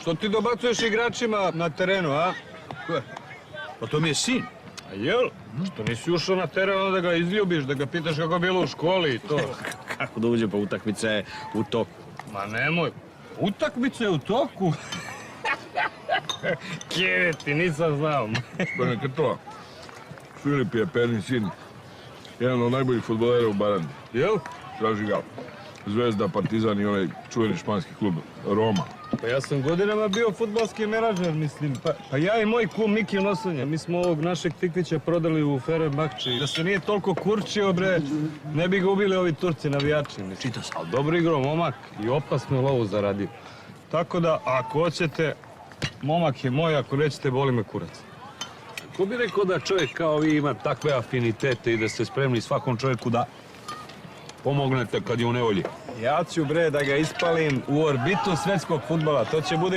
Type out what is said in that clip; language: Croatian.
Što ti dobacuješ igračima na terenu, a? Pa to mi je sin. A jel? Što nisi ušao na teren, onda ga izljubiš, da ga pitaš kako je bilo u školi i to. Kako da uđe, pa utakmica je u toku. Ma nemoj, utakmica je u toku. Kjeve ti, nisam znao. Gospodine Krtova, Filip je Perin sin, jedan od najboljih fudbalera u Barandi. Jel? Traži ga Zvezda, Partizan i onaj čuveni španski klub Roma. Pa ja sam godinama bio fudbalski menadžer, mislim. Pa ja i moj kum Miki Nosonja, mi smo ovog našeg Tikvića prodali u Fenerbahče. Da se nije toliko kurčio, bre, ne bi ga ubili ovi Turci navijači, mislim. Čitao sam. Ali dobro igrao momak i opasnu lovu zaradio. Tako da, ako hoćete, momak je moj, ako nećete, boli me kurac. Ko bi rekao da čovjek kao vi ima takve afinitete i da ste spremni svakom čovjeku da pomognete kad je u nevolji? Ja ću, bre, da ga ispalim u orbitu svetskog fudbala. To će bude